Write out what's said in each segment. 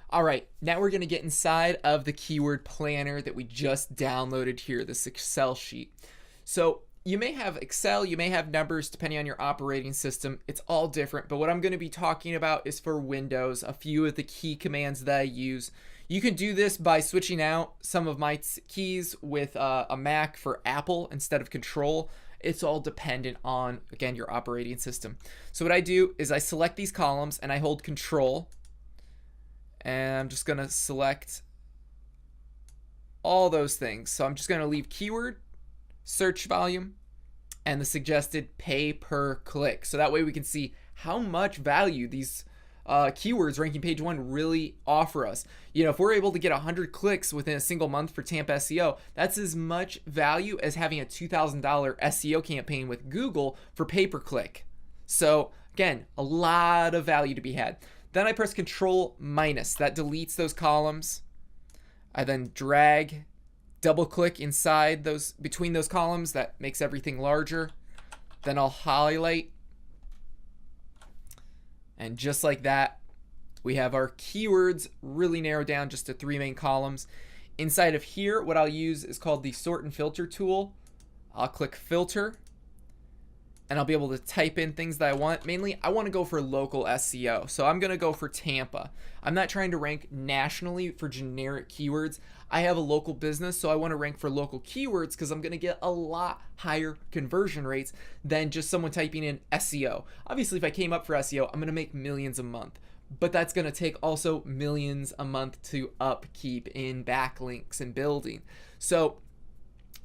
All right, now we're going to get inside of the keyword planner that we just downloaded here, this Excel sheet. So you may have Excel, you may have numbers depending on your operating system. It's all different, but what I'm going to be talking about is for Windows, a few of the key commands that I use. You can do this by switching out some of my keys with a Mac for Apple instead of Control. It's all dependent on, again, your operating system. So what I do is I select these columns and I hold Control. And I'm just going to select all those things. So I'm just going to leave keyword, search volume, and the suggested pay per click. So that way we can see how much value these keywords ranking page 1 really offer us. You know, if we're able to get 100 clicks within a single month for Tampa SEO, that's as much value as having a $2,000 SEO campaign with Google for pay per click. So again, a lot of value to be had. Then I press Control minus. That deletes those columns. I then drag, double click inside those, between those columns. That makes everything larger. Then I'll highlight. And just like that, we have our keywords really narrowed down just to 3 main columns. Inside of here, what I'll use is called the sort and filter tool. I'll click filter. And I'll be able to type in things that I want. Mainly, I want to go for local SEO. So I'm going to go for Tampa. I'm not trying to rank nationally for generic keywords. I have a local business, so I want to rank for local keywords because I'm going to get a lot higher conversion rates than just someone typing in SEO. Obviously, if I came up for SEO, I'm going to make millions a month. But that's going to take also millions a month to upkeep in backlinks and building. So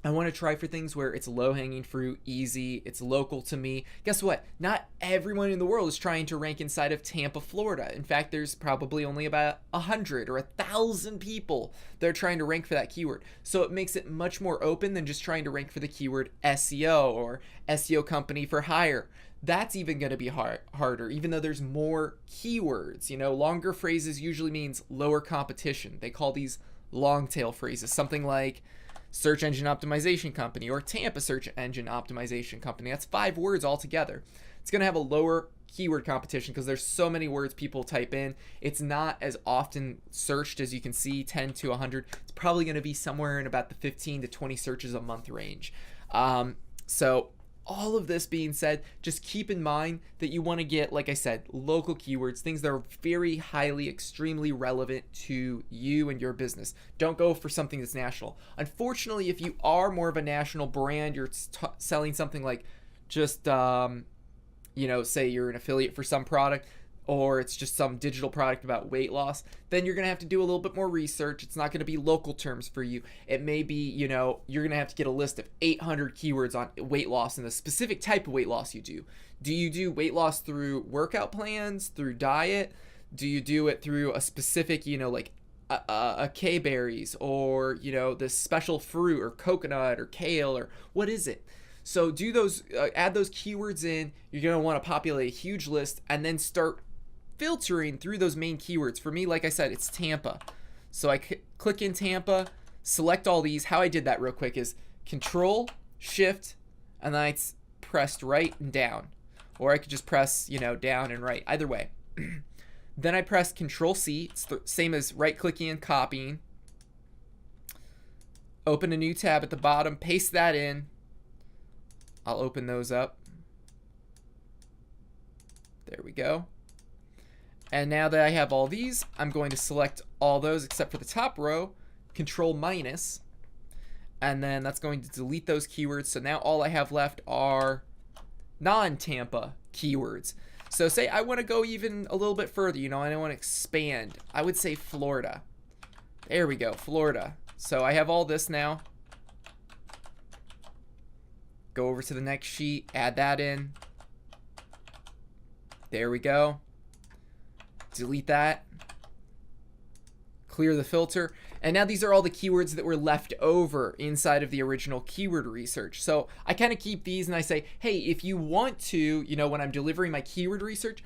I want to try for things where it's low-hanging fruit, easy, it's local to me. Guess what? Not everyone in the world is trying to rank inside of Tampa, Florida. In fact, there's probably only about 100 or 1,000 people that are trying to rank for that keyword. So it makes it much more open than just trying to rank for the keyword SEO or SEO company for hire. That's even going to be harder, even though there's more keywords. You know, longer phrases usually means lower competition. They call these long tail phrases, something like search engine optimization company or Tampa search engine optimization company. That's 5 words altogether. It's going to have a lower keyword competition because there's so many words people type in. It's not as often searched as you can see, 10 to 100. It's probably going to be somewhere in about the 15 to 20 searches a month range. So all of this being said, just keep in mind that you want to get, like I said, local keywords, things that are very highly, extremely relevant to you and your business. Don't go for something that's national. Unfortunately, if you are more of a national brand, you're selling something like just, you know, say you're an affiliate for some product, or it's just some digital product about weight loss, then you're going to have to do a little bit more research. It's not going to be local terms for you. It may be, you know, you're going to have to get a list of 800 keywords on weight loss and the specific type of weight loss you do. Do you do weight loss through workout plans, through diet? Do you do it through a specific, you know, like K-berries or, you know, this special fruit or coconut or kale, or what is it? So do those, add those keywords in. You're going to want to populate a huge list and then start filtering through those main keywords. For me, like I said, it's Tampa. So I click in Tampa, select all these. How I did that real quick is Control, Shift, and then I pressed right and down. Or I could just press, you know, down and right. Either way. Then I pressed Control C. It's the same as right clicking and copying. Open a new tab at the bottom, paste that in. I'll open those up. There we go. And now that I have all these, I'm going to select all those except for the top row, Control minus, and then that's going to delete those keywords. So now all I have left are non-Tampa keywords. So say I want to go even a little bit further, you know, I want to expand. I would say Florida. There we go, Florida. So I have all this now. Go over to the next sheet, add that in. There we go. Delete that. Clear the filter. And now these are all the keywords that were left over inside of the original keyword research. So I kind of keep these and I say, hey, if you want to, you know, when I'm delivering my keyword research,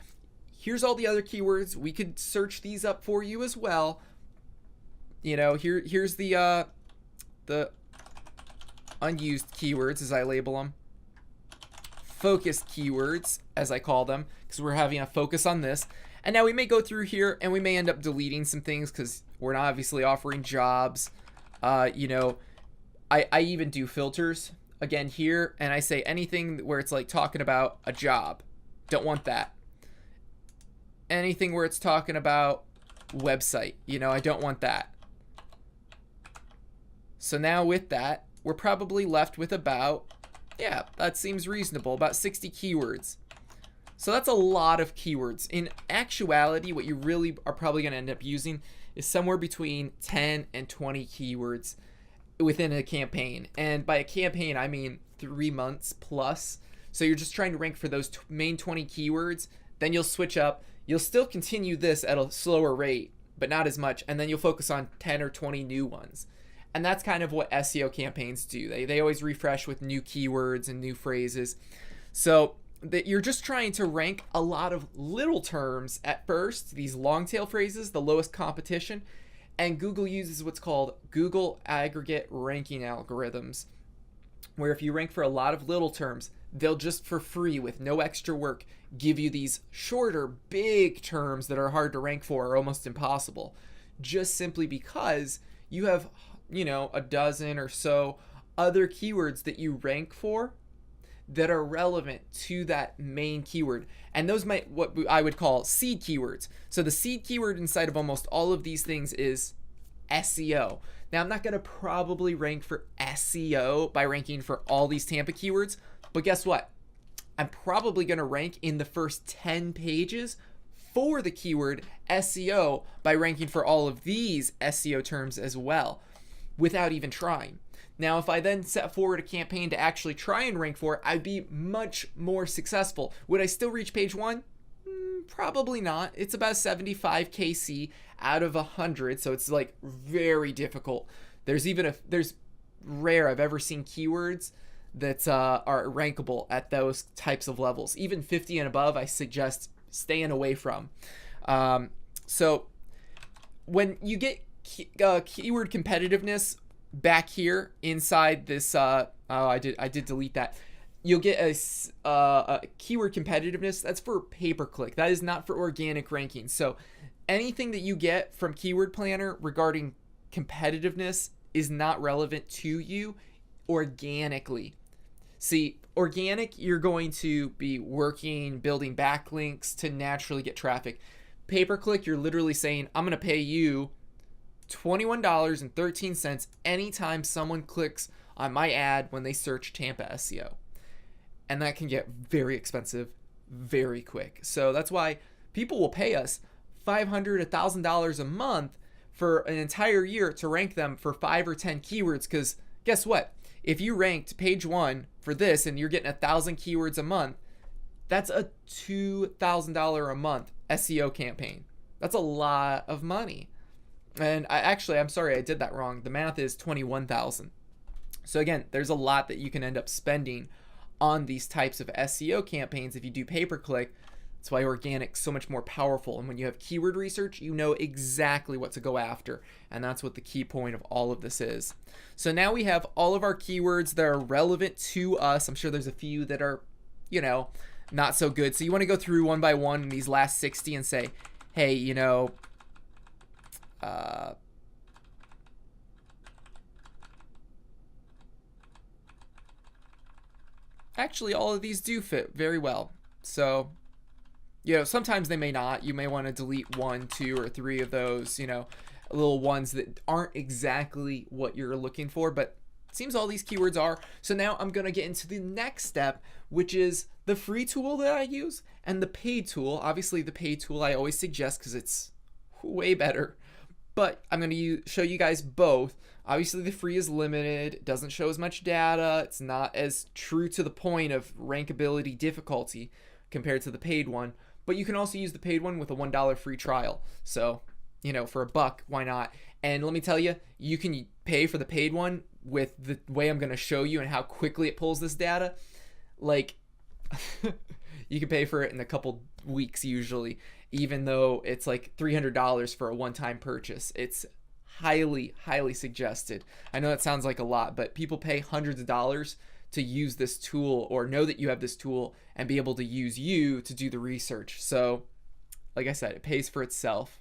here's all the other keywords. We could search these up for you as well. You know, here's the unused keywords, as I label them. Focused keywords, as I call them, because we're having a focus on this. And now we may go through here and we may end up deleting some things because we're not obviously offering jobs. You know, I even do filters again here, and I say anything where it's like talking about a job. Don't want that. Anything where it's talking about website, you know, I don't want that. So now with that, we're probably left with about, yeah, that seems reasonable, about 60 keywords. So that's a lot of keywords. In actuality, what you really are probably going to end up using is somewhere between 10 and 20 keywords within a campaign. And by a campaign, I mean 3 months plus. So you're just trying to rank for those main 20 keywords. Then you'll switch up. You'll still continue this at a slower rate, but not as much. And then you'll focus on 10 or 20 new ones. And that's kind of what SEO campaigns do. They always refresh with new keywords and new phrases. So that you're just trying to rank a lot of little terms at first, these long tail phrases, the lowest competition. And Google uses what's called Google aggregate ranking algorithms, where if you rank for a lot of little terms, they'll just for free with no extra work give you these shorter big terms that are hard to rank for or almost impossible, just simply because you have, you know, a dozen or so other keywords that you rank for that are relevant to that main keyword. And those might what I would call seed keywords. So the seed keyword inside of almost all of these things is SEO. Now I'm not going to probably rank for SEO by ranking for all these Tampa keywords, but guess what? I'm probably going to rank in the first 10 pages for the keyword SEO by ranking for all of these SEO terms as well without even trying. Now, if I then set forward a campaign to actually try and rank for it, I'd be much more successful. Would I still reach page 1? Probably not. It's about 75 KC out of 100, so it's like very difficult. There's rare I've ever seen keywords that are rankable at those types of levels. Even 50 and above, I suggest staying away from. So when you get keyword competitiveness back here inside this, I did delete that. You'll get a keyword competitiveness. That's for pay-per-click. That is not for organic ranking. So anything that you get from Keyword Planner regarding competitiveness is not relevant to you organically. See, organic, you're going to be working, building backlinks to naturally get traffic. Pay-per-click, you're literally saying, I'm going to pay you $21.13 anytime someone clicks on my ad when they search Tampa SEO. And that can get very expensive very quick. So that's why people will pay us $500, $1,000 a month for an entire year to rank them for 5 or 10 keywords. Because guess what? If you ranked page 1 for this and you're getting 1,000 keywords a month, that's a $2,000 a month SEO campaign. That's a lot of money. And I'm sorry, I did that wrong. The math is 21,000. So again, there's a lot that you can end up spending on these types of SEO campaigns if you do pay-per-click. That's why organic's so much more powerful. And when you have keyword research, you know exactly what to go after. And that's what the key point of all of this is. So now we have all of our keywords that are relevant to us. I'm sure there's a few that are, you know, not so good. So you want to go through one by one in these last 60 and say, hey, you know, actually all of these do fit very well. So, you know, sometimes they may not. You may want to delete 1, 2, or 3 of those, you know, little ones that aren't exactly what you're looking for, but it seems all these keywords are. So now I'm going to get into the next step, which is the free tool that I use and the paid tool. Obviously the paid tool I always suggest because it's way better, but I'm going to show you guys both. Obviously the free is limited, it doesn't show as much data, it's not as true to the point of rankability difficulty compared to the paid one, but you can also use the paid one with a $1 free trial. So, you know, for $1, why not? And let me tell you, you can pay for the paid one with the way I'm going to show you and how quickly it pulls this data. Like, you can pay for it in a couple weeks usually, even though it's like $300 for a one-time purchase. It's highly suggested. I know that sounds like a lot, but people pay hundreds of dollars to use this tool or know that you have this tool and be able to use you to do the research. So like I said, it pays for itself.